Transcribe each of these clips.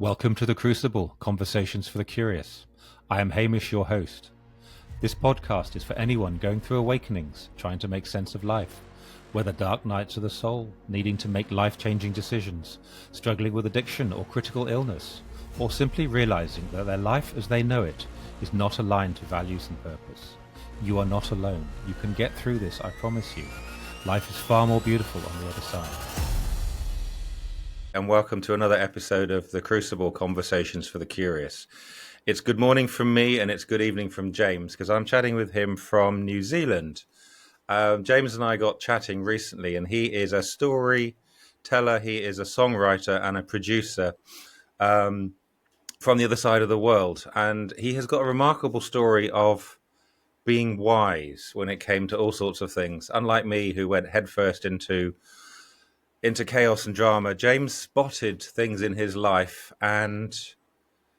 Welcome to The Crucible, Conversations for the Curious. I am Hamish, your host. This podcast is for anyone going through awakenings, trying to make sense of life, whether dark nights of the soul, needing to make life-changing decisions, struggling with addiction or critical illness, or simply realizing that their life as they know it is not aligned to values and purpose. You are not alone. You can get through this, I promise you. Life is far more beautiful on the other side. And welcome to another episode of The Crucible, Conversations for the Curious. It's good morning from me and it's good evening from James, because I'm chatting with him from New Zealand. James and I got chatting recently, and he is a storyteller, he is a songwriter and a producer from the other side of the world. And he has got a remarkable story of being wise when it came to all sorts of things. Unlike me, who went headfirst into chaos and drama, James spotted things in his life and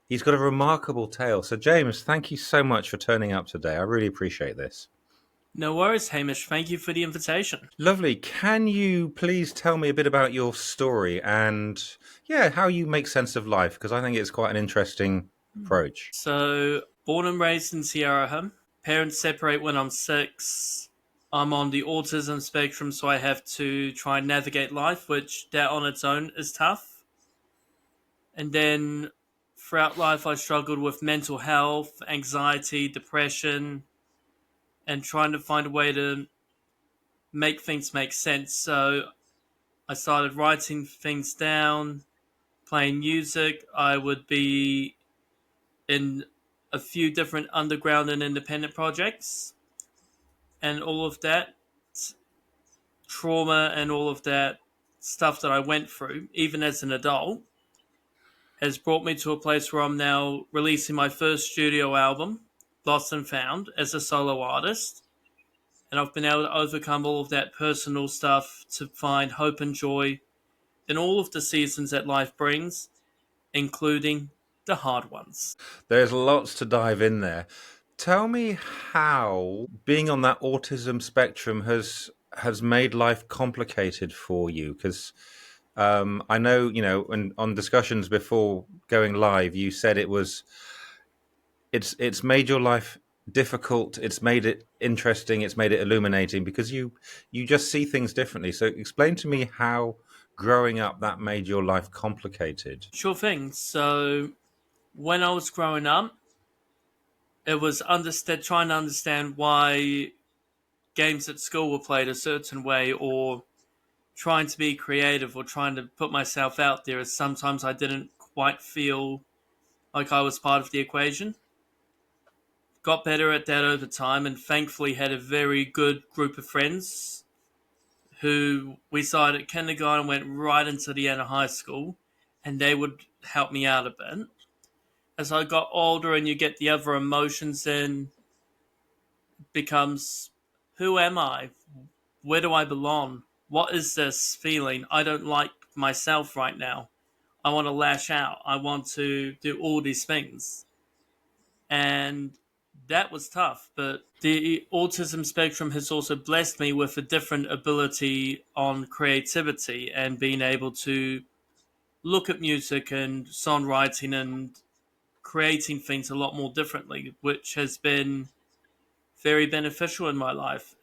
he's got a remarkable tale. So James, thank you so much for turning up today. I really appreciate this. No worries, Hamish. Thank you for the invitation. Lovely. Can you please tell me a bit about your story and, how you make sense of life? Because I think it's quite an interesting approach. So, born and raised in Sierra Leone. Parents separate when I'm 6. I'm on the autism spectrum, so I have to try and navigate life, which that on its own is tough. And then throughout life, I struggled with mental health, anxiety, depression, and trying to find a way to make things make sense. So I started writing things down, playing music. I would be in a few different underground and independent projects, and all of that trauma and all of that stuff that I went through, even as an adult, has brought me to a place where I'm now releasing my first studio album, Lost and Found, as a solo artist. And I've been able to overcome all of that personal stuff to find hope and joy in all of the seasons that life brings, including the hard ones. There's lots to dive in there. Tell me how being on that autism spectrum has made life complicated for you, because I know, on discussions before going live, you said it's made your life difficult, it's made it interesting, it's made it illuminating, because you just see things differently. So explain to me how growing up that made your life complicated. Sure thing. So when I was growing up, it was trying to understand why games at school were played a certain way, or trying to be creative, or trying to put myself out there, as sometimes I didn't quite feel like I was part of the equation. Got better at that over time, and thankfully had a very good group of friends who we started at kindergarten, went right into the end of high school, and they would help me out a bit. As I got older and you get the other emotions in, becomes, who am I? Where do I belong? What is this feeling? I don't like myself right now. I want to lash out. I want to do all these things. And that was tough. But the autism spectrum has also blessed me with a different ability on creativity and being able to look at music and songwriting and creating things a lot more differently, which has been very beneficial in my life.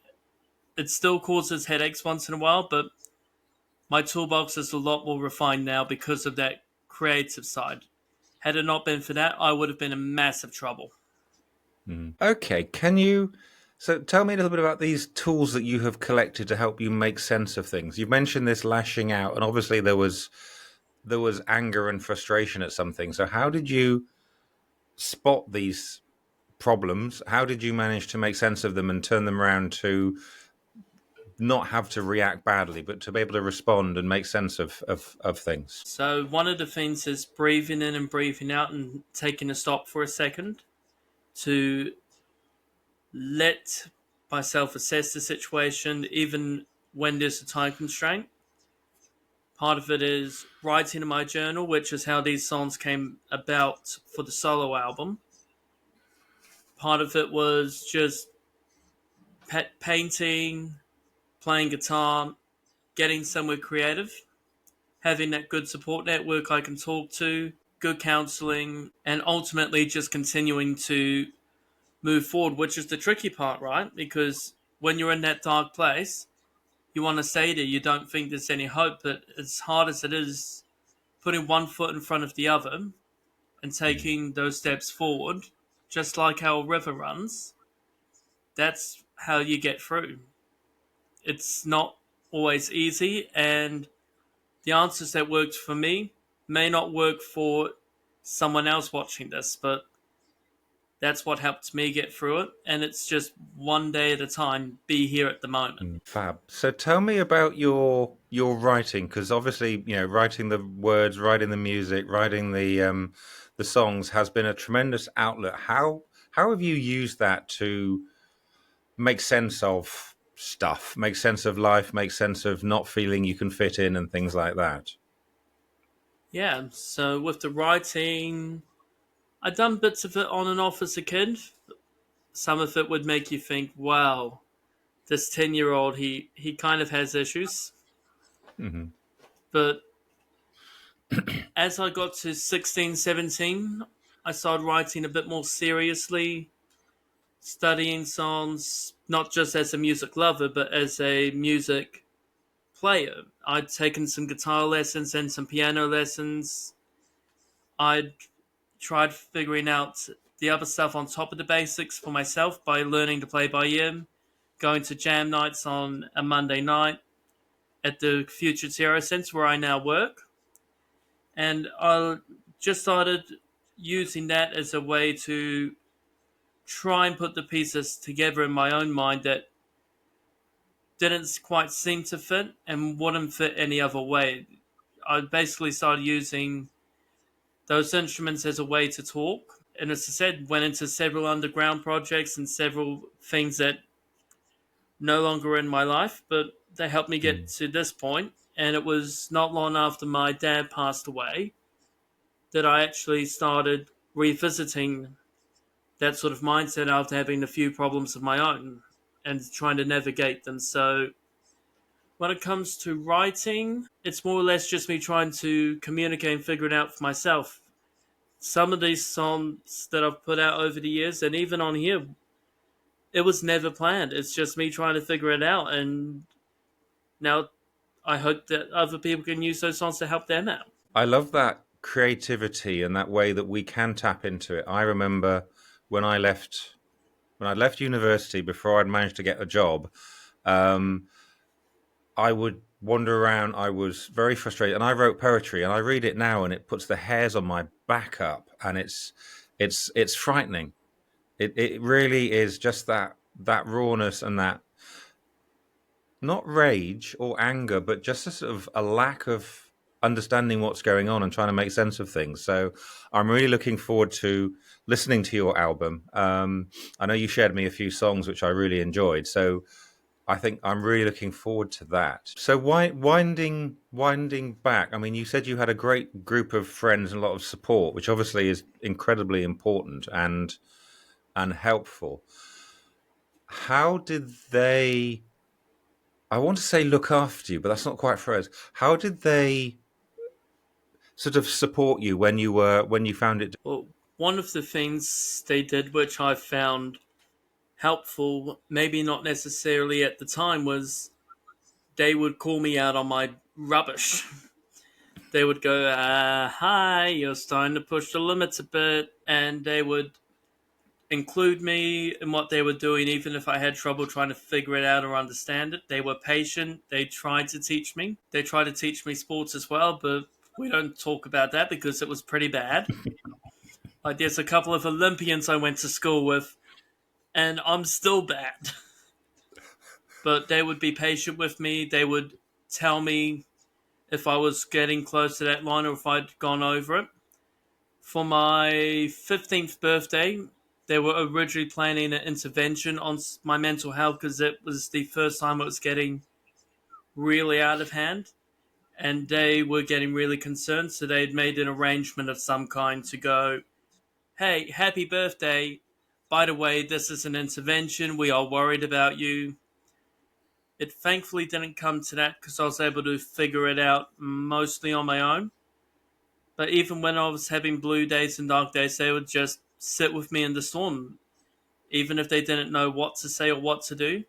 It still causes headaches once in a while, but my toolbox is a lot more refined now because of that creative side. Had it not been for that, I would have been in massive trouble. Okay, so tell me a little bit about these tools that you have collected to help you make sense of things. You mentioned this lashing out, and obviously there was anger and frustration at something. So how did you spot these problems? How did you manage to make sense of them and turn them around to not have to react badly, but to be able to respond and make sense of things? So one of the things is breathing in and breathing out and taking a stop for a second to let myself assess the situation, even when there's a time constraint. Part of it is writing in my journal, which is how these songs came about for the solo album. Part of it was just painting, playing guitar, getting somewhere creative, having that good support network I can talk to, good counseling, and ultimately just continuing to move forward, which is the tricky part, right? Because when you're in that dark place, you want to say that you don't think there's any hope, but as hard as it is, putting one foot in front of the other and Mm. taking those steps forward, just like how a river runs, that's how you get through. It's not always easy, and the answers that worked for me may not work for someone else watching this, but that's what helped me get through it. And it's just one day at a time, be here at the moment. Fab. So tell me about your writing, because obviously, writing the words, writing the music, writing the songs has been a tremendous outlet. How have you used that to make sense of stuff, make sense of life, make sense of not feeling you can fit in and things like that? Yeah, so with the writing, I'd done bits of it on and off as a kid. Some of it would make you think, wow, this 10-year-old, he kind of has issues. Hmm. But as I got to 16, 17, I started writing a bit more seriously, studying songs, not just as a music lover, but as a music player. I'd taken some guitar lessons and some piano lessons. I'd tried figuring out the other stuff on top of the basics for myself by learning to play by ear, going to jam nights on a Monday night at the Future Terror Centre where I now work. And I just started using that as a way to try and put the pieces together in my own mind that didn't quite seem to fit and wouldn't fit any other way. I basically started using those instruments as a way to talk. And as I said, went into several underground projects and several things that no longer in my life, but they helped me get to this point. And it was not long after my dad passed away that I actually started revisiting that sort of mindset after having a few problems of my own and trying to navigate them. So when it comes to writing, it's more or less just me trying to communicate and figure it out for myself. Some of these songs that I've put out over the years, and even on here, it was never planned. It's just me trying to figure it out. And now I hope that other people can use those songs to help them out. I love that creativity and that way that we can tap into it. I remember when I left when I left university before I'd managed to get a job. Um, I would wander around. I was very frustrated, and I wrote poetry. And I read it now, and it puts the hairs on my back up, and it's frightening. It really is just that rawness and that not rage or anger, but just a sort of a lack of understanding what's going on and trying to make sense of things. So I'm really looking forward to listening to your album. I know you shared me a few songs which I really enjoyed. So I think I'm really looking forward to that. So winding back, I mean, you said you had a great group of friends and a lot of support, which obviously is incredibly important and helpful. How did they? I want to say look after you, but that's not quite for us. How did they sort of support you when you found it? Well, one of the things they did, which I found helpful, maybe not necessarily at the time, was they would call me out on my rubbish. They would go, hi, you're starting to push the limits a bit. And they would include me in what they were doing, even if I had trouble trying to figure it out or understand it. They were patient. They tried to teach me. They tried to teach me sports as well, but we don't talk about that because it was pretty bad. Like, there's a couple of Olympians I went to school with, and I'm still bad. But they would be patient with me. They would tell me if I was getting close to that line or if I'd gone over it. For my 15th birthday, they were originally planning an intervention on my mental health because it was the first time it was getting really out of hand. And they were getting really concerned, so they'd made an arrangement of some kind to go, hey, happy birthday. By the way, this is an intervention. We are worried about you. It thankfully didn't come to that because I was able to figure it out mostly on my own. But even when I was having blue days and dark days, they would just sit with me in the storm. Even if they didn't know what to say or what to do,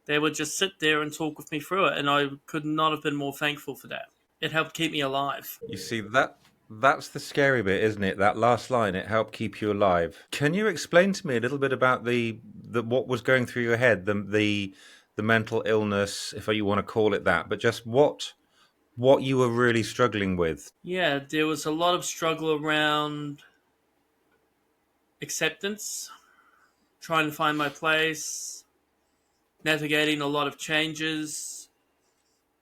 they would just sit there and talk with me through it. And I could not have been more thankful for that. It helped keep me alive. You see that's the scary bit, isn't it? That last line, it helped keep you alive. Can you explain to me a little bit about the what was going through your head, the mental illness, if you want to call it that, but just what you were really struggling with? Yeah, there was a lot of struggle around acceptance, trying to find my place, navigating a lot of changes.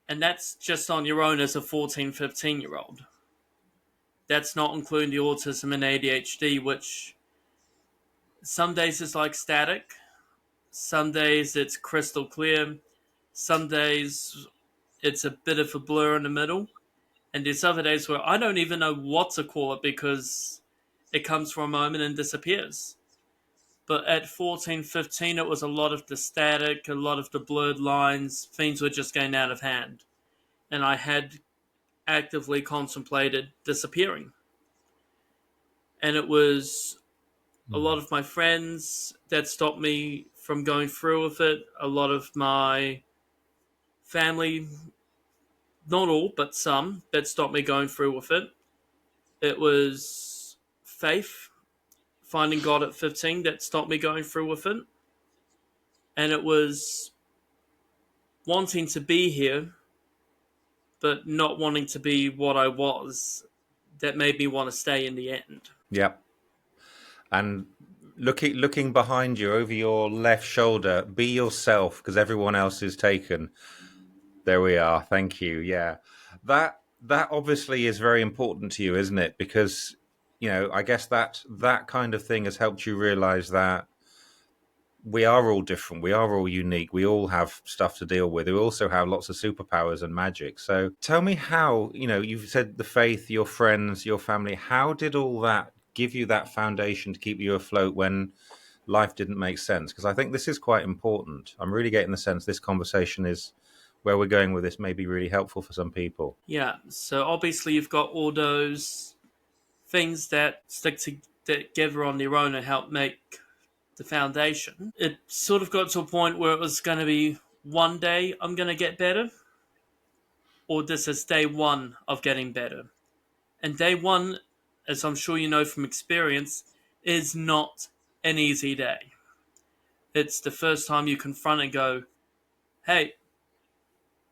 And that's just on your own as a 14, 15-year-old. That's not including the autism and ADHD, which some days is like static, some days it's crystal clear, some days it's a bit of a blur in the middle, and there's other days where I don't even know what to call it because it comes for a moment and disappears. But at 14, 15, it was a lot of the static, a lot of the blurred lines, things were just getting out of hand. And I had actively contemplated disappearing. And it was a lot of my friends that stopped me from going through with it, a lot of my family, not all, but some, that stopped me going through with it. It was faith, finding God at 15, that stopped me going through with it. And it was wanting to be here, but not wanting to be what I was, that made me want to stay in the end. Yep. And looking behind you over your left shoulder, be yourself because everyone else is taken. There we are. Thank you. Yeah. That obviously is very important to you, isn't it? Because, I guess that kind of thing has helped you realize that we are all different. We are all unique. We all have stuff to deal with. We also have lots of superpowers and magic. So tell me how, you've said the faith, your friends, your family, how did all that give you that foundation to keep you afloat when life didn't make sense? Because I think this is quite important. I'm really getting the sense this conversation is where we're going with this may be really helpful for some people. Yeah, so obviously you've got all those things that stick together on their own and help make the foundation. It sort of got to a point where it was going to be one day I'm going to get better, or this is day one of getting better. And day one, as I'm sure you know from experience, is not an easy day. It's the first time you confront and go, hey,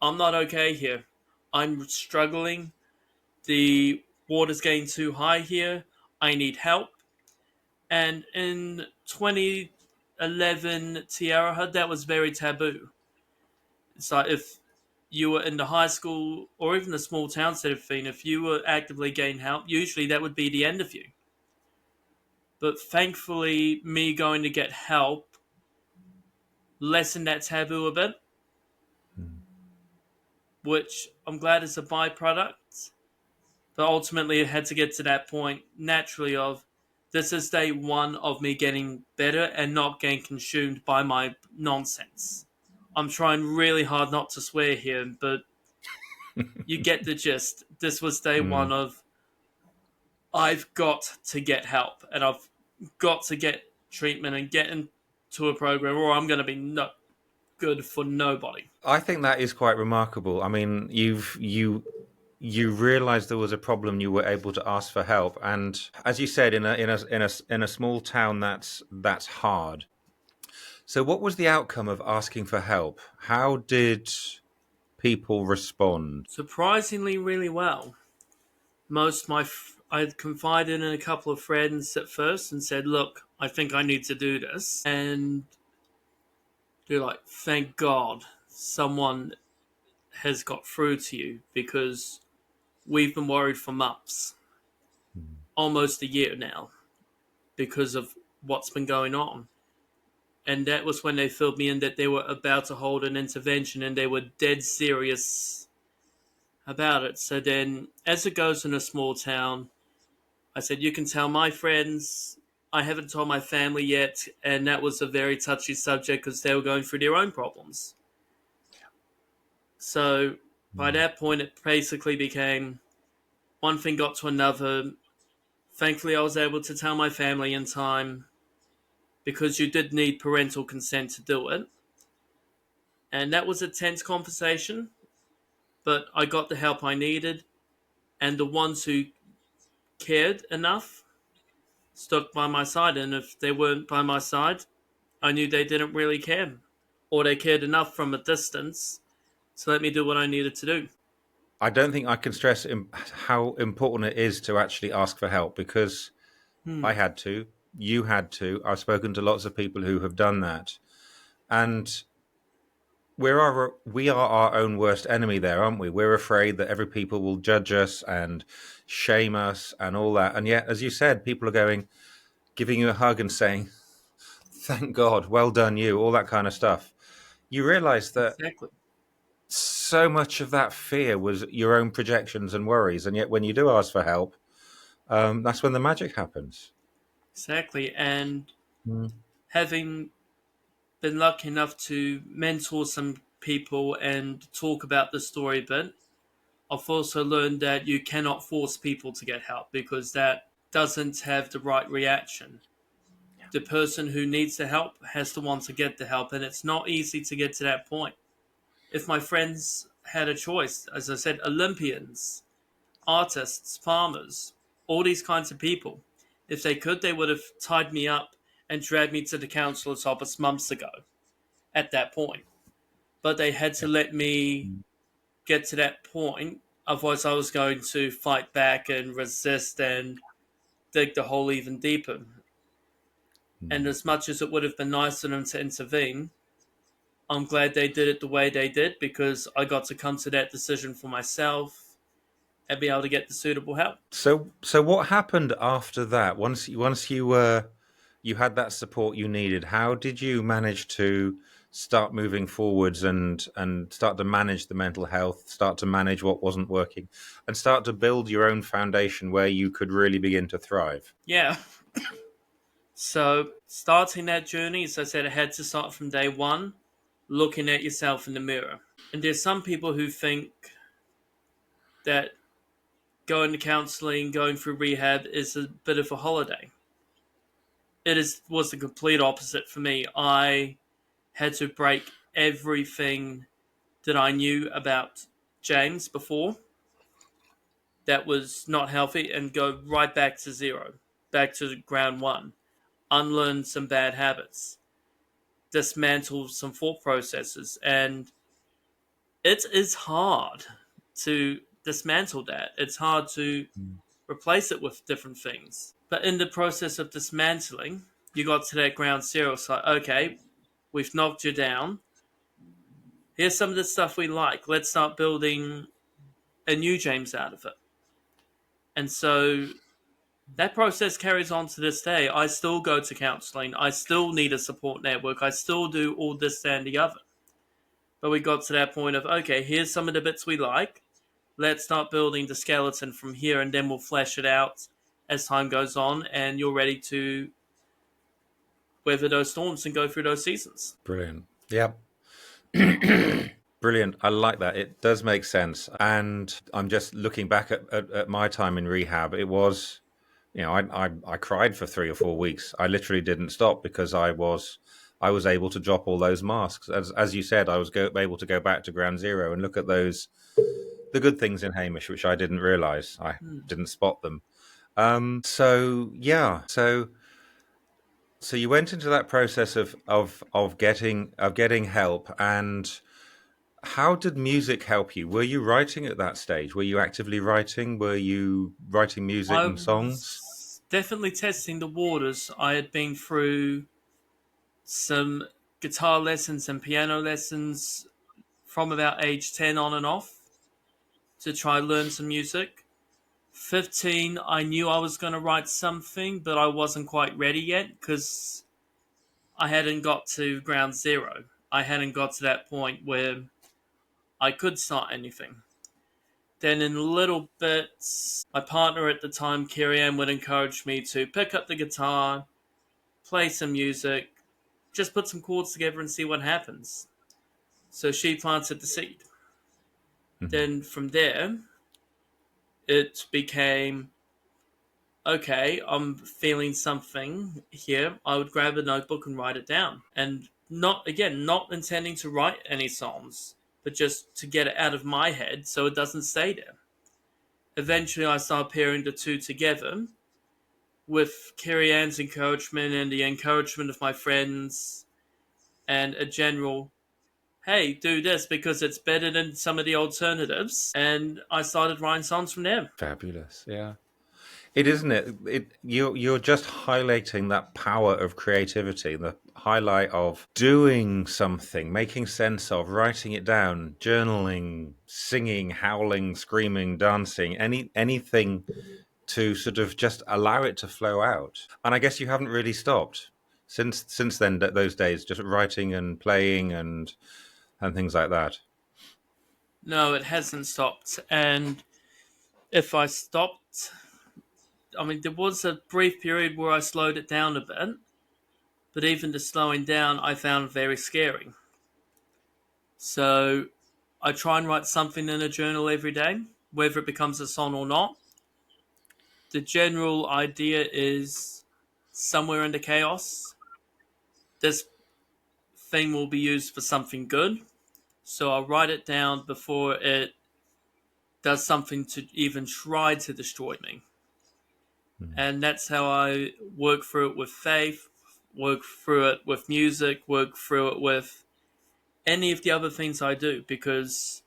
I'm not okay here. I'm struggling. The water's getting too high here. I need help. And in 2011 Tierra, that was very taboo. It's like if you were in the high school or even the small town sort of thing, if you were actively getting help, usually that would be the end of you. But thankfully, me going to get help lessened that taboo a bit, which I'm glad is a byproduct. But ultimately, it had to get to that point naturally of this is day one of me getting better and not getting consumed by my nonsense. I'm trying really hard not to swear here, but you get the gist. This was day one Mm. of I've got to get help and I've got to get treatment and get into a program or I'm going to be no good for nobody. I think that is quite remarkable. I mean, you realized there was a problem, you were able to ask for help, and as you said, in a small town, that's hard. So what was the outcome of asking for help? How did people respond? Surprisingly, really well. I confided in a couple of friends at first and said, look, I think I need to do this. And they're like, thank God someone has got through to you because we've been worried for months, almost a year now, because of what's been going on. And that was when they filled me in that they were about to hold an intervention and they were dead serious about it. So then, as it goes in a small town, I said, you can tell my friends. I haven't told my family yet, and that was a very touchy subject because they were going through their own problems. So by that point, it basically became, one thing got to another. Thankfully, I was able to tell my family in time because you did need parental consent to do it. And that was a tense conversation, but I got the help I needed. And the ones who cared enough stuck by my side. And if they weren't by my side, I knew they didn't really care. Or they cared enough from a distance to let me do what I needed to do. I don't think I can stress how important it is to actually ask for help, because I Hmm. had to, you had to. I've spoken to lots of people who have done that, and we are our own worst enemy there, aren't we? We're afraid that every people will judge us and shame us and all that. And yet, as you said, people are giving you a hug and saying, "Thank God, well done, you," all that kind of stuff. You realize that Exactly. so much of that fear was your own projections and worries, and yet when you do ask for help, that's when the magic happens. Exactly. And Mm. having been lucky enough to mentor some people and talk about the story a bit, I've also learned that you cannot force people to get help because that doesn't have the right reaction. The person who needs the help has to want to get the help, and it's not easy to get to that point. If my friends had a choice, as I said, Olympians, artists, farmers, all these kinds of people, if they could, they would have tied me up and dragged me to the council's office months ago at that point. But they had to Yeah. let me Mm. get to that point. Otherwise, I was going to fight back and resist and dig the hole even deeper. And Mm. as much as it would have been nice for them to intervene, I'm glad they did it the way they did because I got to come to that decision for myself and be able to get the suitable help. So what happened after that? Once you were you had that support you needed, how did you manage to start moving forwards and start to manage the mental health, start to manage what wasn't working, and start to build your own foundation where you could really begin to thrive? Yeah. So, starting that journey, as I said, I had to start from day one, looking at yourself in the mirror. And there's some people who think that going to counseling, going through rehab is a bit of a holiday. Was the complete opposite for me. I had to break everything that I knew about James before that was not healthy and go right back to zero, back to ground one, unlearn some bad habits, dismantle some thought processes. And it is hard to dismantle that. It's hard to Mm. replace it with different things. But in the process of dismantling, you got to that ground zero. It's like, okay, we've knocked you down. Here's some of the stuff we like. Let's start building a new James out of it. And so that process carries on to this day. I still go to counseling. I still need a support network. I still do all this, that, and the other. But we got to that point of, okay, here's some of the bits we like. Let's start building the skeleton from here, and then we'll flesh it out as time goes on, and you're ready to weather those storms and go through those seasons. Brilliant. Yep. Brilliant. I like that. It does make sense. And I'm just looking back at my time in rehab. It was, I cried for 3 or 4 weeks. I literally didn't stop because I was able to drop all those masks. As you said, I was able to go back to ground zero and look at the good things in Hamish, which I didn't realize. I Hmm. didn't spot them. So yeah. So you went into that process of getting help. And how did music help you? Were you writing at that stage? Were you actively writing? Were you writing music I and songs? was definitely testing the waters. I had been through some guitar lessons and piano lessons from about age 10 on and off to try learn some music. 15, I knew I was going to write something, but I wasn't quite ready yet because I hadn't got to ground zero. I hadn't got to that point where I could start anything. Then, in little bits, my partner at the time, Kiri Ann, would encourage me to pick up the guitar, play some music, just put some chords together and see what happens. So she planted the seed. Mhm. Then from there, it became, okay, I'm feeling something here. I would grab a notebook and write it down. And not, again, not intending to write any songs, but just to get it out of my head so it doesn't stay there. Eventually, I started pairing the two together with Carrie Ann's encouragement and the encouragement of my friends and a general, hey, do this because it's better than some of the alternatives. And I started writing songs from there. Fabulous. Yeah. It isn't it. You're just highlighting that power of creativity, the highlight of doing something, making sense of, writing it down, journaling, singing, howling, screaming, dancing, anything to sort of just allow it to flow out. And I guess you haven't really stopped since then. Those days, just writing and playing and things like that. No, it hasn't stopped. And if I stopped, I mean, there was a brief period where I slowed it down a bit, but even the slowing down I found very scary. So I try and write something in a journal every day, whether it becomes a song or not. The general idea is somewhere in the chaos, this thing will be used for something good. So I'll write it down before it does something to even try to destroy me. And that's how I work through it with faith, work through it with music, work through it with any of the other things I do. Because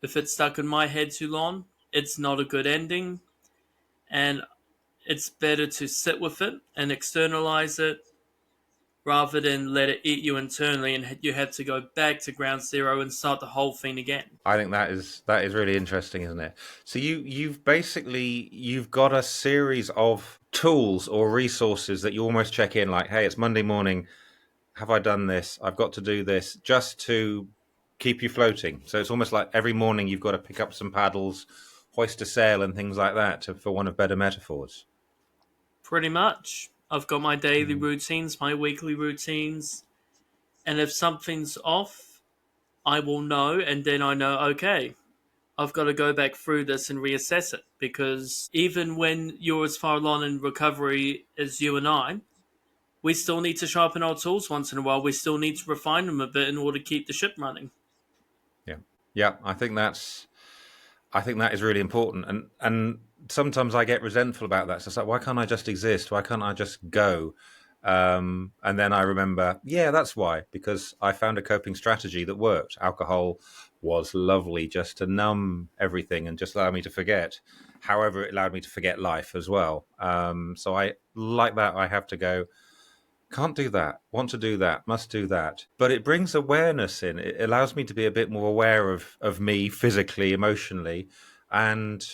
if it's stuck in my head too long, it's not a good ending. And it's better to sit with it and externalize it rather than let it eat you internally and you have to go back to ground zero and start the whole thing again. I think that is really interesting, isn't it? So you've got a series of tools or resources that you almost check in, like, hey, it's Monday morning. Have I done this? I've got to do this, just to keep you floating. So it's almost like every morning you've got to pick up some paddles, hoist a sail, and things like that, for want of better metaphors. Pretty much. I've got my daily routines, my weekly routines, and if something's off, I will know, and then I know, okay, I've got to go back through this and reassess it. Because even when you're as far along in recovery as you and I, we still need to sharpen our tools once in a while. We still need to refine them a bit in order to keep the ship running. Yeah, yeah. I think that is really important, and sometimes I get resentful about that. So it's like, why can't I just exist? Why can't I just go? And then I remember, yeah, that's why, because I found a coping strategy that worked. Alcohol was lovely just to numb everything and just allow me to forget. However, it allowed me to forget life as well. So I like that. I have to go, can't do that, want to do that, must do that. But it brings awareness in. It allows me to be a bit more aware of me physically, emotionally. And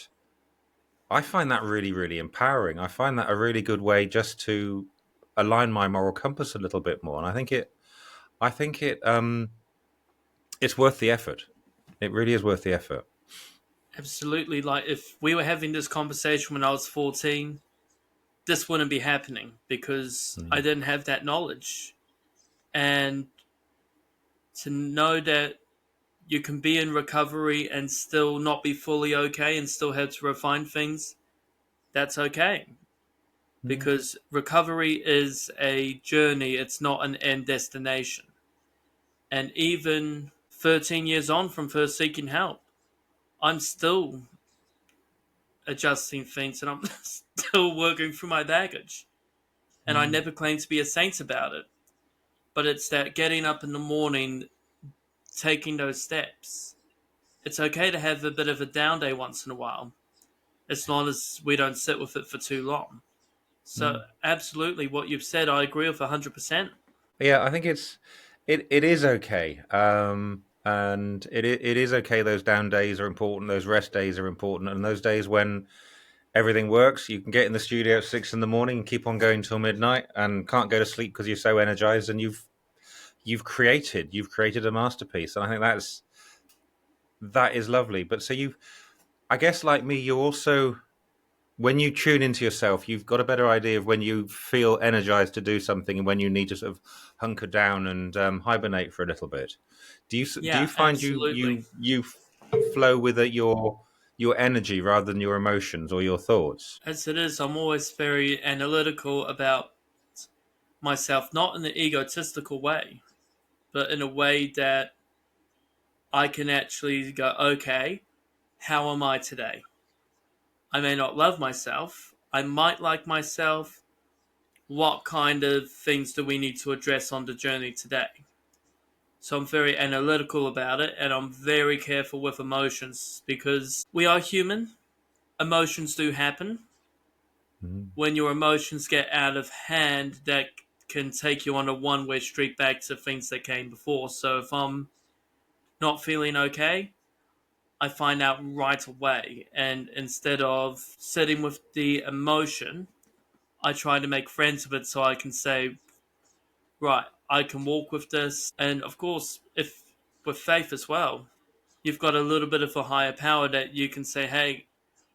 I find that really, really empowering. I find that a really good way just to align my moral compass a little bit more. And I think it's worth the effort. It really is worth the effort. Absolutely. Like, if we were having this conversation when I was 14, this wouldn't be happening because I Mm. didn't have that knowledge. And to know that you can be in recovery and still not be fully okay and still have to refine things, that's okay. Mm. Because recovery is a journey, it's not an end destination. And even 13 years on from first seeking help, I'm still adjusting things and I'm still working through my baggage. And I Mm. never claim to be a saint about it. But it's that getting up in the morning, taking those steps. It's okay to have a bit of a down day once in a while, as long as we don't sit with it for too long. So, Mm. absolutely, what you've said, I agree with 100%. Yeah, I think it is okay. And it is okay. Those down days are important. Those rest days are important, and those days when everything works, you can get in the studio at 6 in the morning and keep on going till midnight, and can't go to sleep because you're so energized, and you've created a masterpiece. And I think that is lovely. But so you, I guess, like me, you also, when you tune into yourself, you've got a better idea of when you feel energized to do something and when you need to sort of hunker down and hibernate for a little bit. Do you Yeah, find absolutely. you flow with it, your energy rather than your emotions or your thoughts. As it is, I'm always very analytical about myself, not in an egotistical way, but in a way that I can actually go, okay, how am I today? I may not love myself. I might like myself. What kind of things do we need to address on the journey today? So I'm very analytical about it, and I'm very careful with emotions because we are human. Emotions do happen. Mm. When your emotions get out of hand, that can take you on a one-way street back to things that came before. So if I'm not feeling okay, I find out right away. And instead of sitting with the emotion, I try to make friends with it so I can say, right, I can walk with this. And of course, if with faith as well, you've got a little bit of a higher power that you can say, hey,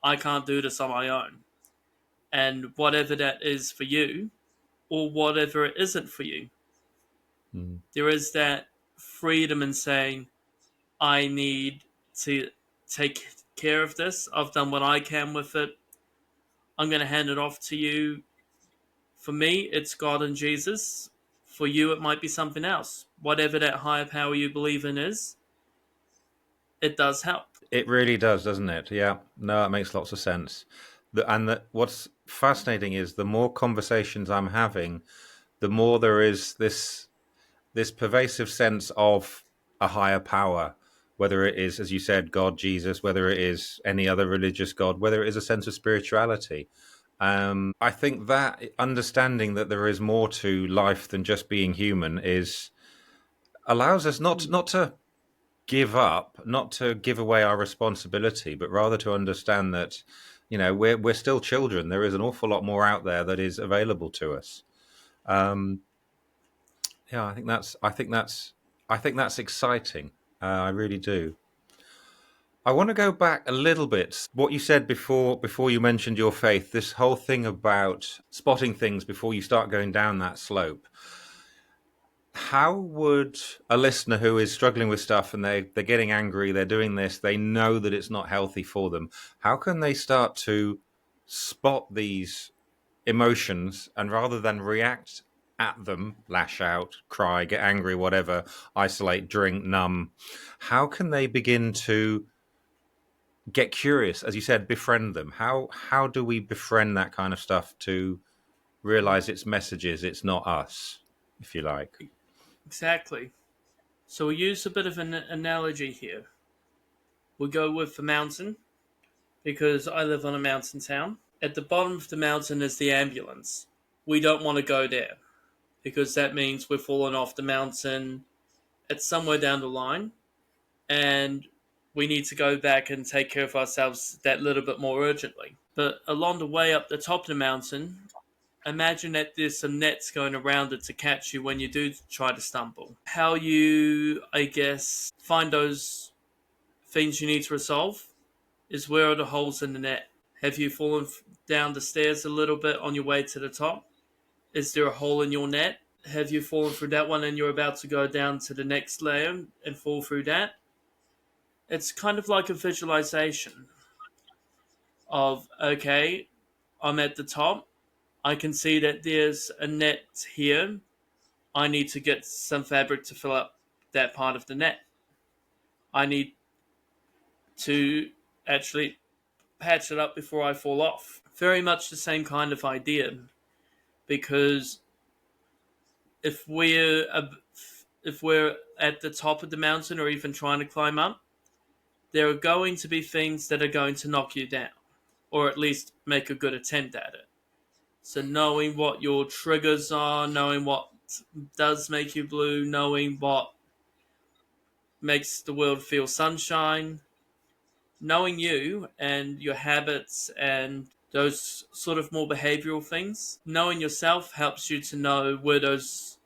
I can't do this on my own. And whatever that is for you, or whatever it isn't for you, Mm. there is that freedom in saying, I need to take care of this. I've done what I can with it. I'm going to hand it off to you. For me, it's God and Jesus. For you, it might be something else. Whatever that higher power you believe in is, it does help. It really does, doesn't it? Yeah. No, it makes lots of sense. What's fascinating is the more conversations I'm having, the more there is this pervasive sense of a higher power, whether it is, as you said, God, Jesus, whether it is any other religious God, whether it is a sense of spirituality. I think that understanding that there is more to life than just being human is allows us not to give up, not to give away our responsibility, but rather to understand that, we're still children. There is an awful lot more out there that is available to us. Um, yeah, I think that's exciting. I really do. I want to go back a little bit. What you said before you mentioned your faith, this whole thing about spotting things before you start going down that slope. How would a listener who is struggling with stuff and they're getting angry, they're doing this, they know that it's not healthy for them, how can they start to spot these emotions and rather than react at them, lash out, cry, get angry, whatever, isolate, drink, numb, how can they begin to get curious, as you said, befriend them? How do we befriend that kind of stuff to realize it's messages, it's not us, if you like? Exactly. So we use a bit of an analogy here. We go with the mountain because I live on a mountain town. At the bottom of the mountain is the ambulance. We don't want to go there because that means we're falling off the mountain at somewhere down the line and we need to go back and take care of ourselves that little bit more urgently. But along the way up the top of the mountain, imagine that there's some nets going around it to catch you when you do try to stumble. How you, I guess, find those things you need to resolve is where are the holes in the net? Have you fallen down the stairs a little bit on your way to the top? Is there a hole in your net? Have you fallen through that one and you're about to go down to the next layer and fall through that? It's kind of like a visualization of, okay, I'm at the top. I can see that there's a net here. I need to get some fabric to fill up that part of the net. I need to actually patch it up before I fall off. Very much the same kind of idea, because if we're if we're at the top of the mountain or even trying to climb up, there are going to be things that are going to knock you down, or at least make a good attempt at it. So knowing what your triggers are, knowing what does make you blue, knowing what makes the world feel sunshine, knowing you and your habits and those sort of more behavioral things. Knowing yourself helps you to know where those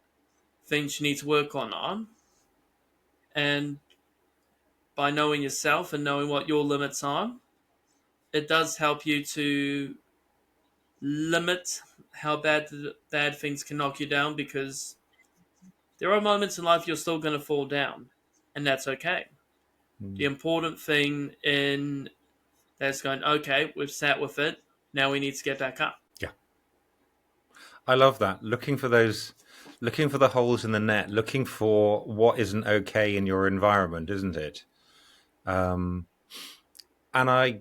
things you need to work on are. And by knowing yourself and knowing what your limits are, it does help you to limit how bad things can knock you down, because there are moments in life you're still going to fall down, and that's okay. The Mm. important thing in That's going, okay, we've sat with it. Now we need to get back up. Yeah, I love that. Looking for the holes in the net, looking for what isn't okay in your environment, isn't it? Um, and I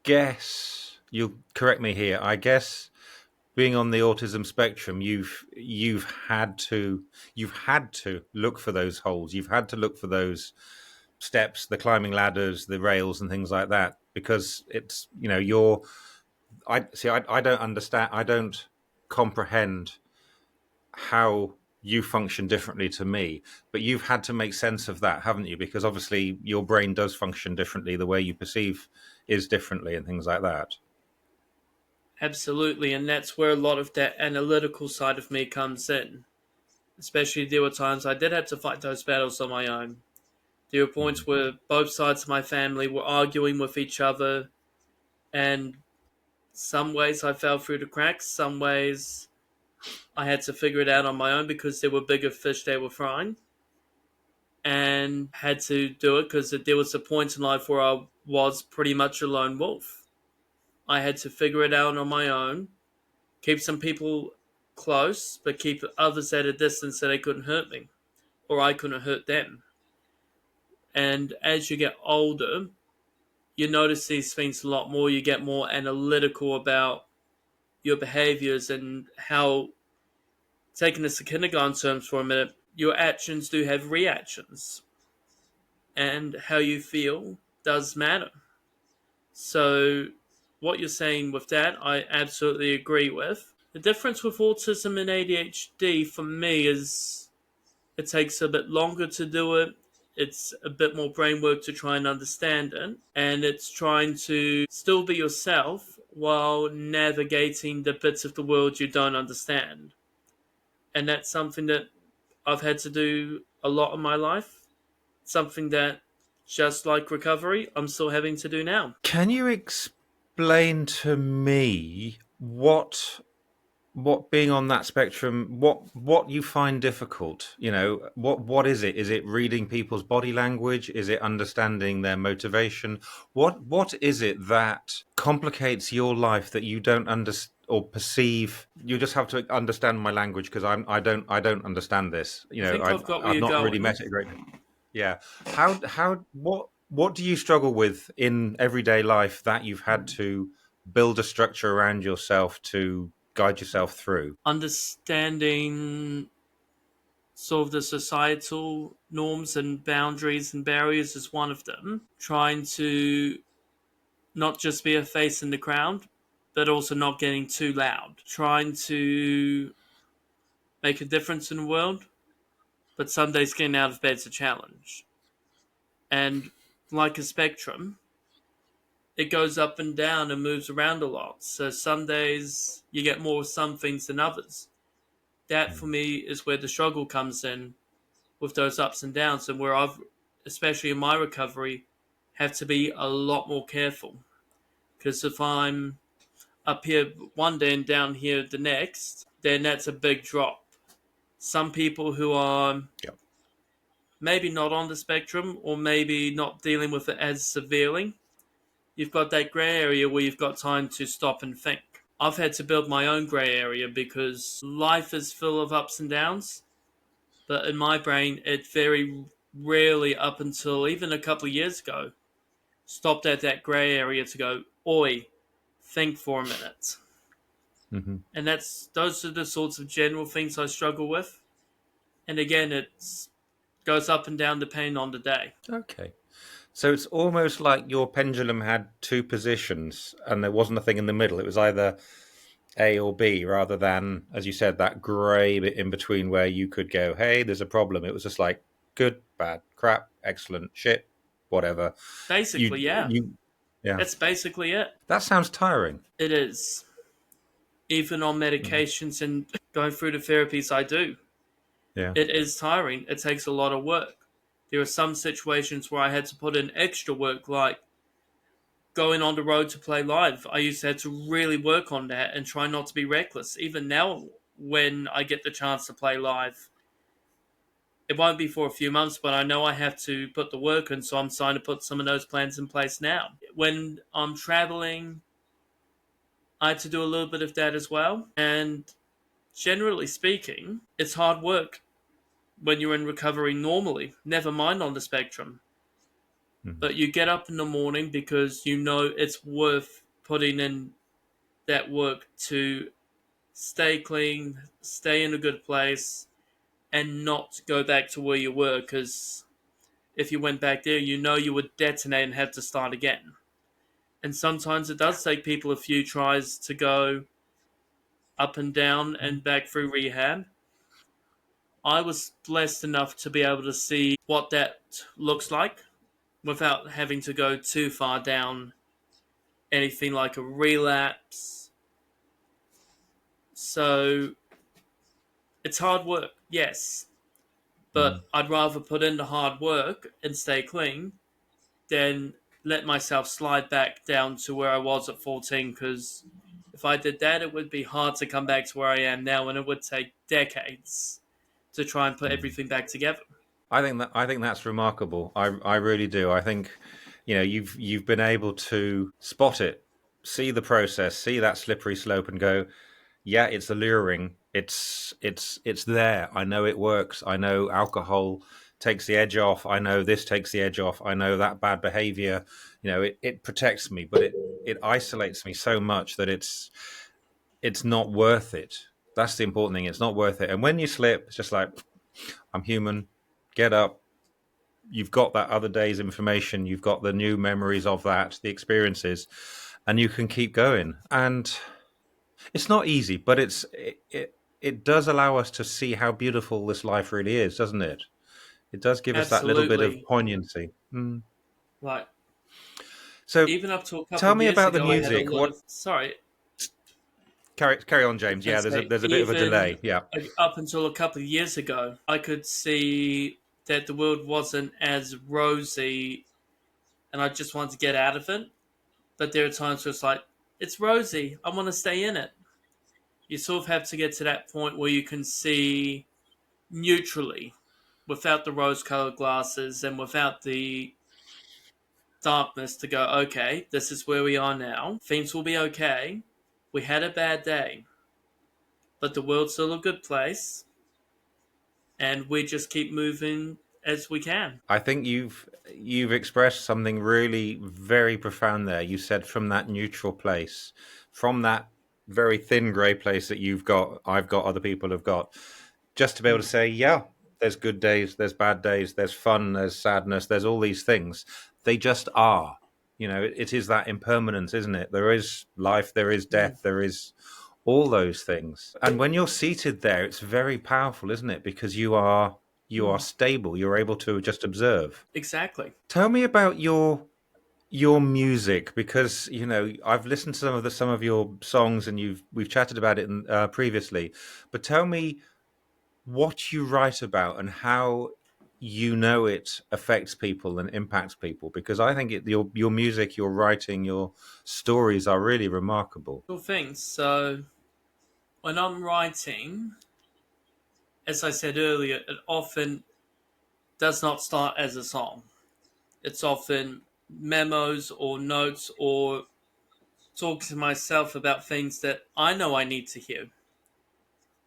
guess you'll correct me here. I guess being on the autism spectrum, you've had to look for those holes. You've had to look for those steps, the climbing ladders, the rails, and things like that, because it's you're. I see. I don't understand. I don't comprehend how you function differently to me, but you've had to make sense of that, haven't you? Because obviously your brain does function differently, the way you perceive is differently, and things like that. Absolutely, and that's where a lot of that analytical side of me comes in. Especially there were times I did have to fight those battles on my own. There were points where both sides of my family were arguing with each other, and some ways I fell through the cracks, some ways I had to figure it out on my own because there were bigger fish they were frying, and had to do it because there was a point in life where I was pretty much a lone wolf. I had to figure it out on my own, keep some people close, but keep others at a distance so they couldn't hurt me, or I couldn't hurt them. And as you get older, you notice these things a lot more. You get more analytical about your behaviors and how, taking this to kindergarten terms for a minute, your actions do have reactions, and how you feel does matter. So, what you're saying with that, I absolutely agree with. The difference with autism and ADHD for me is it takes a bit longer to do it. It's a bit more brain work to try and understand it. And it's trying to still be yourself while navigating the bits of the world you don't understand. And that's something that I've had to do a lot in my life. Something that, just like recovery, I'm still having to do now. Can you explain to me what being on that spectrum, what you find difficult? What is it? Is it reading people's body language? Is it understanding their motivation? What is it that complicates your life that you don't understand or perceive? You just have to understand my language because I don't understand this. I think I've I've got where I've you're not really going. met it great. Yeah. How what do you struggle with in everyday life that you've had to build a structure around yourself to guide yourself through? Understanding sort of the societal norms and boundaries and barriers is one of them. Trying to not just be a face in the crowd, but also not getting too loud. Trying to make a difference in the world, but some days getting out of bed's a challenge. And like a spectrum, it goes up and down and moves around a lot. So some days you get more of some things than others. That for me is where the struggle comes in with those ups and downs, and where I've, especially in my recovery, have to be a lot more careful. Because if I'm up here one day and down here the next, then that's a big drop. Some people who are Yep. maybe not on the spectrum or maybe not dealing with it as severely, you've got that grey area where you've got time to stop and think. I've had to build my own grey area because life is full of ups and downs, but in my brain, it very rarely, up until even a couple of years ago, stopped at that grey area to go, oi, think for a minute. Hmm. And those are the sorts of general things I struggle with. And again, it goes up and down depending on the day. Okay. So it's almost like your pendulum had two positions and there wasn't a thing in the middle. It was either A or B rather than, as you said, that grey bit in between where you could go, hey, there's a problem. It was just like good, bad, crap, excellent, shit, whatever. Basically, yeah. Yeah. That's basically it. That sounds tiring. It is. Even on Mm. medications and going through the therapies I do, Yeah. it is tiring. It takes a lot of work. There are some situations where I had to put in extra work, like going on the road to play live. I used to have to really work on that and try not to be reckless. Even now, when I get the chance to play live, It won't be for a few months, but I know I have to put the work in, so I'm starting to put some of those plans in place now. When I'm traveling, I had to do a little bit of that as well. And generally speaking, it's hard work when you're in recovery normally, never mind on the spectrum. Mhm. But you get up in the morning because you know it's worth putting in that work to stay clean, stay in a good place, and not go back to where you were. Because if you went back there, you know you would detonate and have to start again. And sometimes it does take people a few tries to go up and down and back through rehab. I was blessed enough to be able to see what that looks like without having to go too far down anything like a relapse. So it's hard work, yes, Mhm. but I'd rather put in the hard work and stay clean than let myself slide back down to where I was at 14, because if I did that, it would be hard to come back to where I am now, and it would take decades to try and put Mhm. everything back together. I think that's remarkable. I really do. I think, you've been able to spot it, see the process, see that slippery slope, and go, yeah, it's alluring. It's there. I know it works. I know alcohol takes the edge off. I know this takes the edge off. I know that bad behavior, it protects me, but it isolates me so much that it's not worth it. That's the important thing. It's not worth it. And when you slip, it's just like, I'm human. Get up. You've got that other day's information. You've got the new memories of that, the experiences, and you can keep going. And it's not easy, but it does allow us to see how beautiful this life really is, doesn't it? It does give us that little bit of Absolutely. poignancy. Mm. Like, So even up to a couple tell of me years about the ago, I had a music. lot What of. Sorry, carry on, I James? was going Yeah, to say, there's a bit of a even delay. Yeah. up until a couple of years ago, I could see that the world wasn't as rosy, and I just wanted to get out of it. But there are times where it's like, it's rosy. I want to stay in it. You sort of have to get to that point where you can see neutrally, without the rose colored glasses and without the darkness, to go, okay, this is where we are now. Things will be okay. We had a bad day, but the world's still a good place, and we just keep moving as we can. I think you've expressed something really very profound there. You said from that neutral place, from that very thin grey place that you've got, I've got, other people have got, just to be able to Mm. say, yeah, there's good days, there's bad days, there's fun, there's sadness, there's all these things. They just are. It is that impermanence, isn't it? There is life, there is Mm. death, there is all those things. And when you're seated there, it's very powerful, isn't it? Because you are Mm. stable. You're able to just observe. Exactly. Tell me about your music, because I've listened to some of your songs, and we've chatted about it previously. But tell me what you write about and how it affects people and impacts people, because I think your music, your writing, your stories are really remarkable. Cool things. So when I'm writing, as I said earlier, it often does not start as a song. It's often memos or notes or talking to myself about things that I know I need to hear.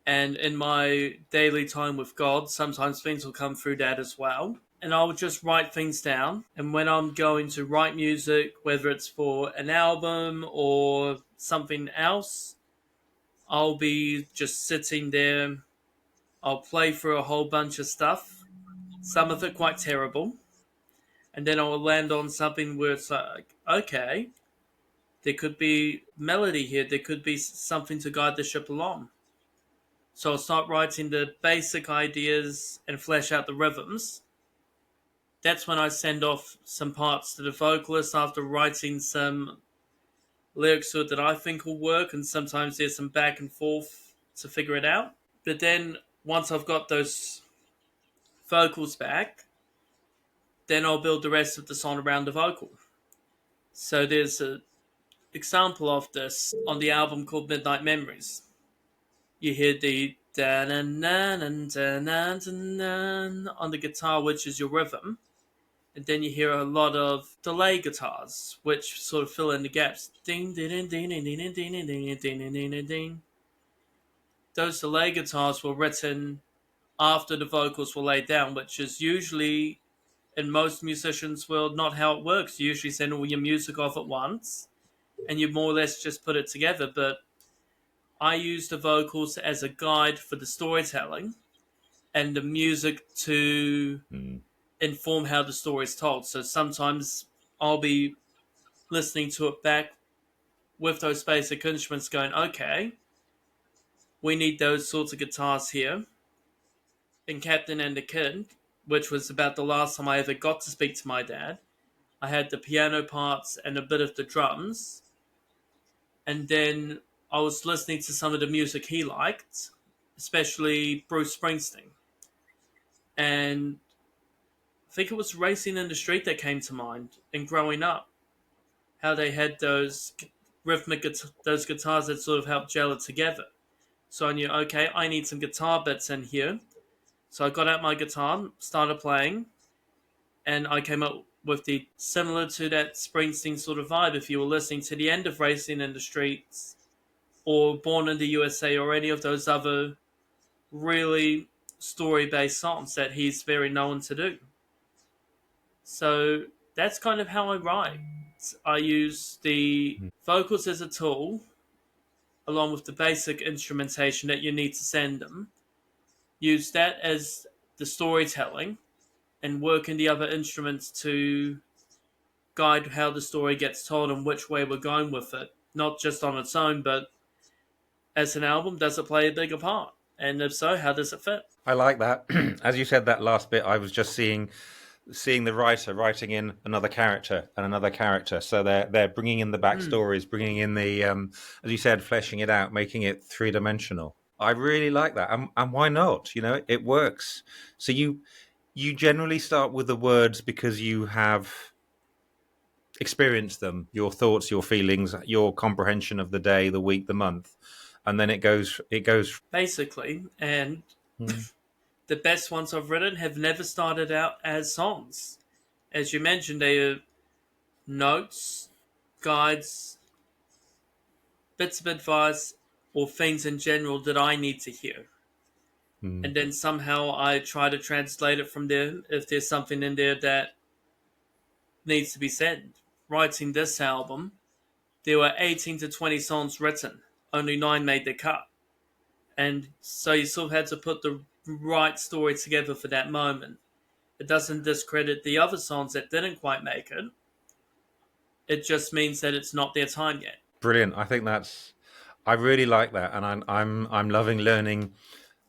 And in my daily time with God, sometimes things will come through that as well. And I'll just write things down. And when I'm going to write music, whether it's for an album or something else, I'll be just sitting there. I'll play through a whole bunch of stuff, some of it quite terrible. And then I'll land on something where it's like, okay, there could be melody here, there could be something to guide the ship along. So I'll start writing the basic ideas and flesh out the rhythms. That's when I send off some parts to the vocalist after writing some lyrics to it that I think will work, and sometimes there's some back and forth to figure it out. But then once I've got those vocals back, then I'll build the rest of the song around the vocal. So there's an example of this on the album called Midnight Memories. You hear the on the guitar, which is your rhythm. And then you hear a lot of delay guitars, which sort of fill in the gaps. Ding, ding, ding, ding, ding, ding, ding, ding, ding, ding, ding, ding, ding. Those delay guitars were written after the vocals were laid down, which is usually, in most musicians' world, not how it works. You usually send all your music off at once, and you more or less just put it together. But I use the vocals as a guide for the storytelling, and the music to Mm. inform how the story is told. So sometimes I'll be listening to it back with those basic instruments going, okay, we need those sorts of guitars here. In Captain and the Kid, which was about the last time I ever got to speak to my dad, I had the piano parts and a bit of the drums. And then I was listening to some of the music he liked, especially Bruce Springsteen. And I think it was Racing in the Street that came to mind. And growing up, how they had those those guitars that sort of helped gel it together. So I knew, okay, I need some guitar bits in here. So I got out my guitar, started playing, and I came up with the similar to that Springsteen sort of vibe. If you were listening to the end of Racing in the Streets or Born in the USA or any of those other really story-based songs that he's very known to do. So that's kind of how I write. I use the vocals as a tool, along with the basic instrumentation that you need to send them. Use that as the storytelling, and work in the other instruments to guide how the story gets told and which way we're going with it. Not just on its own, but as an album, does it play a bigger part? And if so, how does it fit? I like that. As you said that last bit, I was just seeing the writer writing in another character and another character. So they're bringing in the backstories, bringing in the as you said, fleshing it out, making it 3-dimensional. I really like that, and why not? You know, it works. So you generally start with the words because you have experienced them, your thoughts, your feelings, your comprehension of the day, the week, the month, and then it goes. Basically, and Mm. the best ones I've written have never started out as songs. As you mentioned, they are notes, guides, bits of advice, or things in general that I need to hear. Mm. And then somehow I try to translate it from there if there's something in there that needs to be said. Writing this album, there were 18 to 20 songs written, only 9 made the cut. And so you sort of had to put the right story together for that moment. It doesn't discredit the other songs that didn't quite make it. It just means that it's not their time yet. Brilliant. I really like that, and I'm loving learning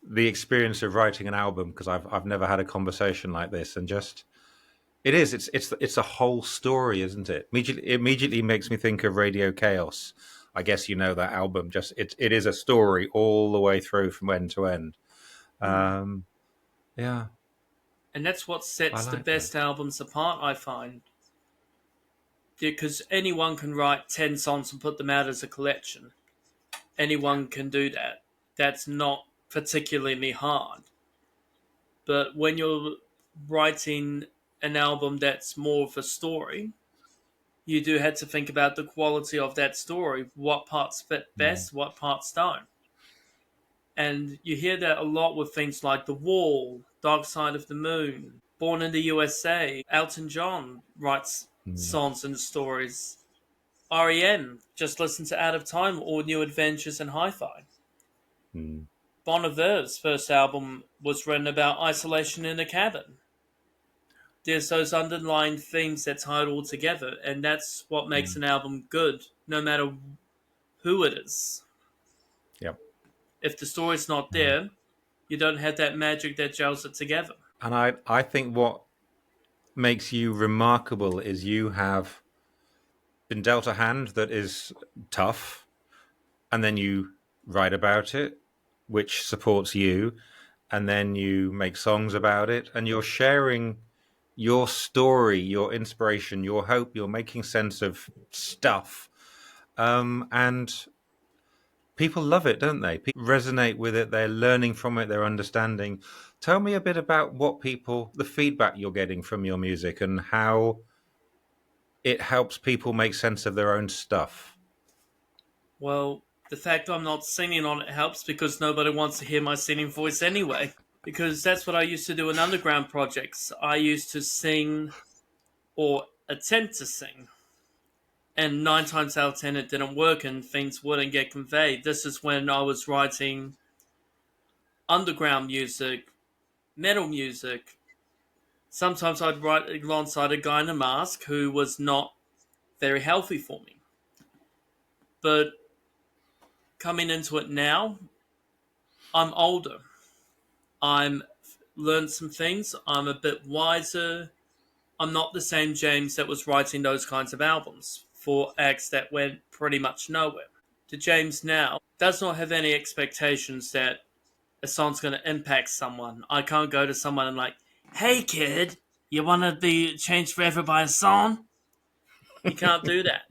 the experience of writing an album because I've never had a conversation like this, and just it's a whole story, isn't it? Immediately makes me think of Radio Chaos. I guess you know that album. Just it is a story all the way through from end to end. Um, yeah, And that's what I sets the like that. best albums apart, I find. Because anyone can write 10 songs and put them out as a collection. Anyone can do that. That's not particularly hard. But when you're writing an album that's more of a story, you do have to think about the quality of that story. What parts fit Mm, best, what parts don't. And you hear that a lot with things like The Wall, Dark Side of the Moon, Born in the USA. Elton John writes mm, songs and stories. REM, just listen to Out of Time or New Adventures in Hi-Fi. mm, Bon Iver's first album was written about isolation in a cabin. There's those underlying themes that tie it all together, and that's what makes mm. an album good, no matter who it is. Yep. If the story's not Mm. there, you don't have that magic that gels it together. And I think what makes you remarkable is you have been dealt a hand that is tough, and then you write about it, which supports you, and then you make songs about it, and you're sharing your story, your inspiration, your hope. You're making sense of stuff, and People love it, don't they? People resonate with it. They're learning from it. They're understanding. Tell me a bit about the feedback you're getting from your music and how it helps people make sense of their own stuff. Well, the fact I'm not singing on it helps because nobody wants to hear my singing voice anyway. Because that's what I used to do in underground projects. I used to sing or attempt to sing. And 9 times out of 10 it didn't work and things wouldn't get conveyed. This is when I was writing underground music, metal music. Sometimes I'd write alongside a guy in a mask who was not very healthy for me. But coming into it now, I'm older. I'm learned some things. I'm a bit wiser. I'm not the same James that was writing those kinds of albums for acts that went pretty much nowhere. The James now does not have any expectations that a song's going to impact someone. I can't go to someone and like, hey kid, you want to be changed forever by a song? You can't do that.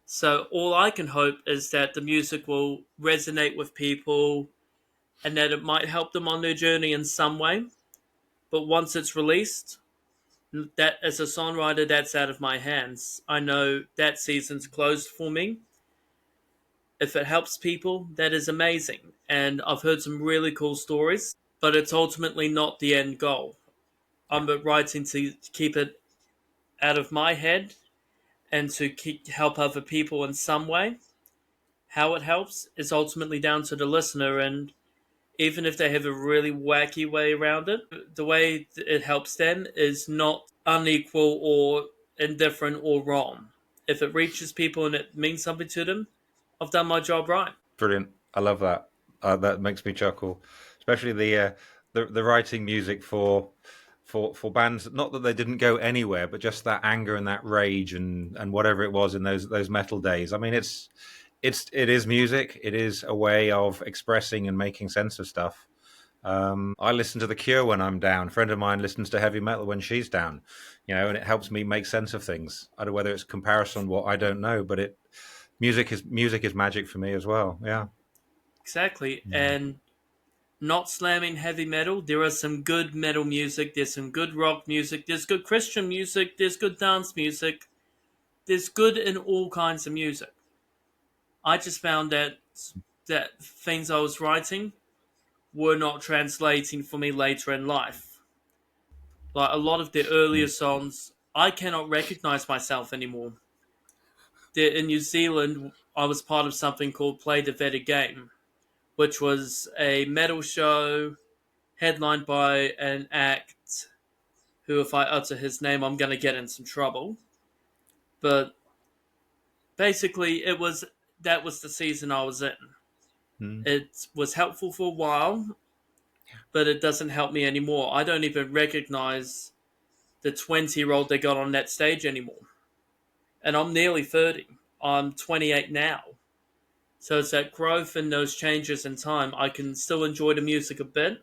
So all I can hope is that the music will resonate with people and that it might help them on their journey in some way. But once it's released, that as a songwriter, that's out of my hands. I know that season's closed for me. If it helps people, that is amazing. And I've heard some really cool stories, but it's ultimately not the end goal. Yeah. I'm writing to keep it out of my head and to help other people in some way. How it helps is ultimately down to the listener, and even if they have a really wacky way around it, the way it helps them is not unequal or indifferent or wrong. If it reaches people and it means something to them, I've done my job right. Brilliant. I love that. That makes me chuckle, especially the writing music for bands. Not that they didn't go anywhere, but just that anger and that rage and whatever it was in those metal days. I mean, it is music. It is a way of expressing and making sense of stuff. I listen to The Cure when I'm down. A friend of mine listens to heavy metal when she's down, and it helps me make sense of things. I don't know whether it's comparison, what I don't know, but it music is magic for me as well. Yeah. Exactly. And not slamming heavy metal, there are some good metal music, there's some good rock music, there's good Christian music, there's good dance music, there's good in all kinds of music. I just found that things I was writing were not translating for me later in life. Like a lot of the earlier songs, I cannot recognize myself anymore. In New Zealand, I was part of something called Play the Better Game, which was a metal show headlined by an act who, if I utter his name, I'm going to get in some trouble. But basically, that was the season I was in. Mm. It was helpful for a while, but it doesn't help me anymore. I don't even recognize the 20-year-old they got on that stage anymore. And I'm nearly 30. I'm 28 now. So it's that growth and those changes in time. I can still enjoy the music a bit,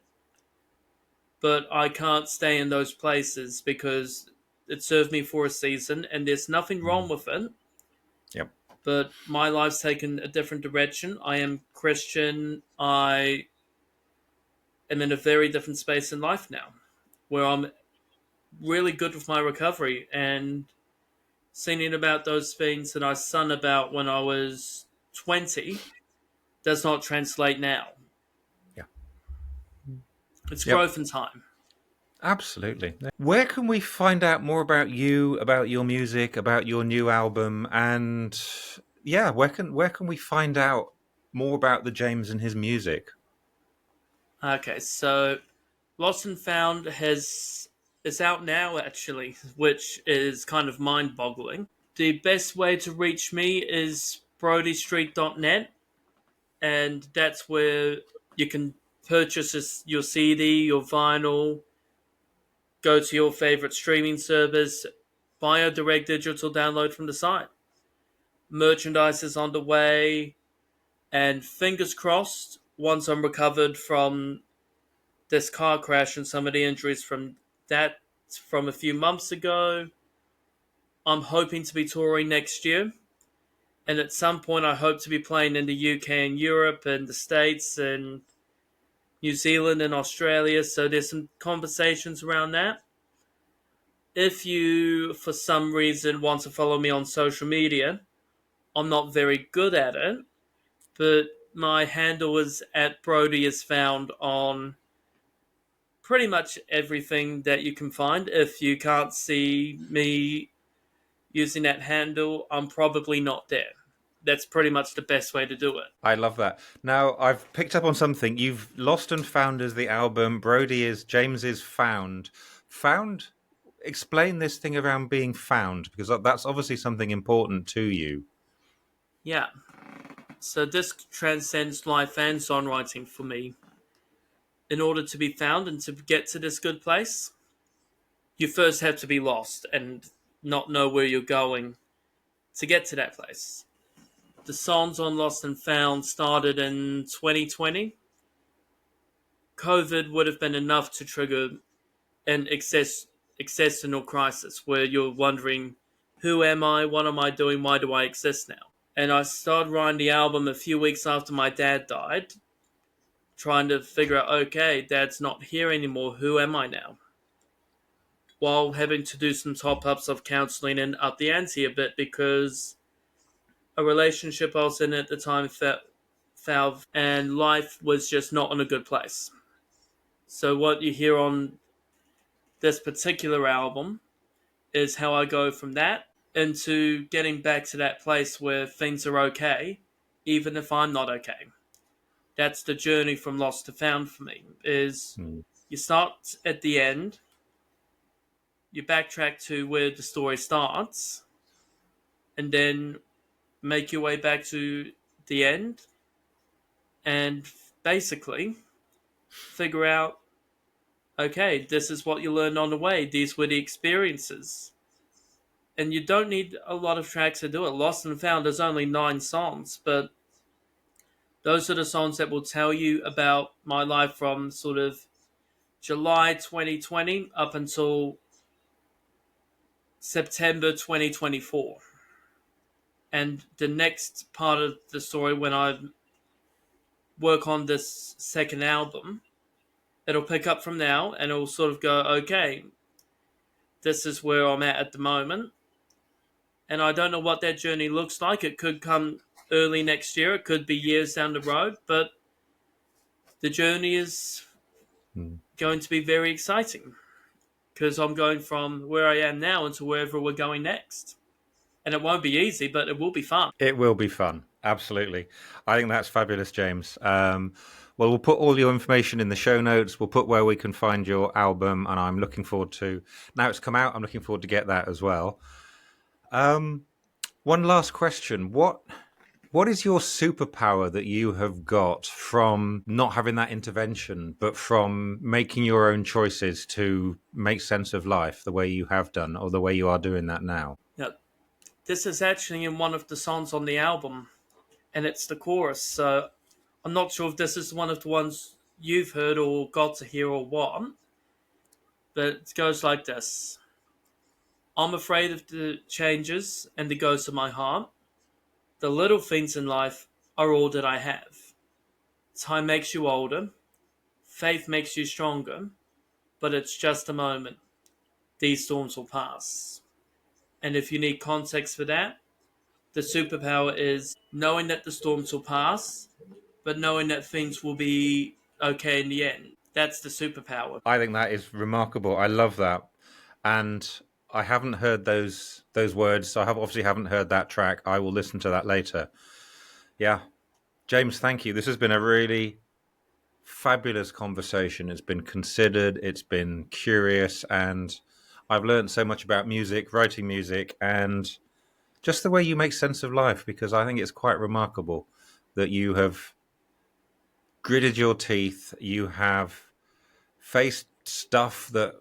but I can't stay in those places because it served me for a season and there's nothing wrong with it. Yep. But my life's taken a different direction. I am Christian. I am in a very different space in life now where I'm really good with my recovery and singing about those things that I sung about when I was 20 does not translate now. Yeah. It's Yep. growth in time. Absolutely. Where can we find out more about you, about your music, about your new album, and yeah, where can we find out more about the James and his music? Okay, so Lost and Found has is out now actually, which is kind of mind-boggling. The best way to reach me is brodiestreet.net, and that's where you can purchase your CD, your vinyl, go to your favorite streaming service, buy a direct digital download from the site. Merchandise is on the way, and fingers crossed, once I'm recovered from this car crash and some of the injuries from that from a few months ago, I'm hoping to be touring next year. And at some point, I hope to be playing in the UK and Europe and the States and New Zealand and Australia. So there's some conversations around that. If you, for some reason, want to follow me on social media, I'm not very good at it, but my handle is at Brodie is found on pretty much everything that you can find. If you can't see me using that handle, I'm probably not there. That's pretty much the best way to do it. I love that. Now, I've picked up on something. You've Lost and Found as the album. Brodie is James is Found. Found? Explain this thing around being found, because that's obviously something important to you. Yeah. So this transcends life and songwriting for me. In order to be found and to get to this good place, you first have to be lost and not know where you're going to get to that place. The songs on Lost and Found started in 2020. COVID would have been enough to trigger an existential crisis where you're wondering, who am I? What am I doing? Why do I exist now? And I started writing the album a few weeks after my dad died, trying to figure out, okay, dad's not here anymore. Who am I now? While having to do some top ups of counseling and up the ante a bit because a relationship I was in at the time fell and life was just not in a good place. So what you hear on this particular album is how I go from that into getting back to that place where things are okay, even if I'm not okay. That's the journey from lost to found for me. Is Hmm. you start at the end, you backtrack to where the story starts, and then make your way back to the end, and basically figure out, okay, this is what you learned on the way. These were the experiences. And you don't need a lot of tracks to do it. Lost and Found is only 9 songs, but those are the songs that will tell you about my life from sort of July 2020 up until September 2024. And the next part of the story, when I work on this second album, it'll pick up from now and it'll sort of go, okay, this is where I'm at the moment. And I don't know what that journey looks like. It could come early next year, it could be years down the road, but the journey is Hmm. going to be very exciting because I'm going from where I am now into wherever we're going next. And it won't be easy, but it will be fun. It will be fun. Absolutely. I think that's fabulous, James. Well, we'll put all your information in the show notes. We'll put where we can find your album, and I'm looking forward to. Now it's come out, I'm looking forward to get that as well. Um, One last question: what is your superpower that you have got from not having that intervention, but from making your own choices to make sense of life the way you have done, or the way you are doing that now? Yeah, this is actually in one of the songs on the album, and it's the chorus. So I'm not sure if this is one of the ones you've heard or got to hear or what, but it goes like this. I'm afraid of the changes and the ghosts of my heart. The little things in life are all that I have. Time makes you older, faith makes you stronger, but it's just a moment. These storms will pass. And if you need context for that, the superpower is knowing that the storms will pass, but knowing that things will be okay in the end. That's the superpower. I think that is remarkable. I love that, and I haven't heard those words. So I obviously haven't heard that track. I will listen to that later. Yeah, James, thank you. This has been a really fabulous conversation. It's been considered. It's been curious, and I've learned so much about music, writing music, and just the way you make sense of life. Because I think it's quite remarkable that you have gritted your teeth. You have faced stuff that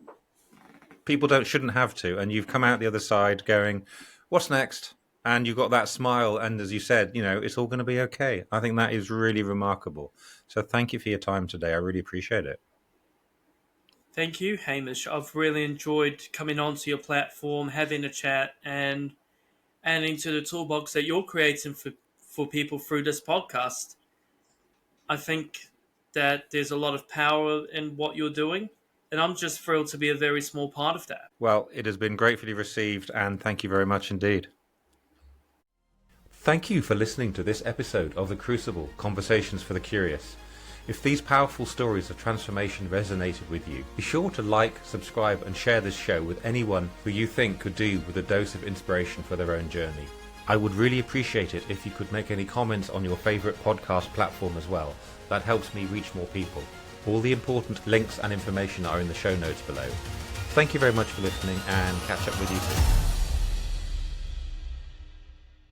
people don't shouldn't have to, and you've come out the other side going, "What's next?" And you've got that smile, and as you said, it's all going to be okay. I think that is really remarkable. So thank you for your time today. I really appreciate it. Thank you, Hamish. I've really enjoyed coming onto your platform, having a chat, and and into the toolbox that you're creating for people through this podcast. I think that there's a lot of power in what you're doing, and I'm just thrilled to be a very small part of that. Well, it has been gratefully received, and thank you very much indeed. Thank you for listening to this episode of The Crucible, Conversations for the Curious. If these powerful stories of transformation resonated with you, be sure to like, subscribe and share this show with anyone who you think could do with a dose of inspiration for their own journey. I would really appreciate it if you could make any comments on your favourite podcast platform as well. That helps me reach more people. All the important links and information are in the show notes below. Thank you very much for listening, and catch up with you soon.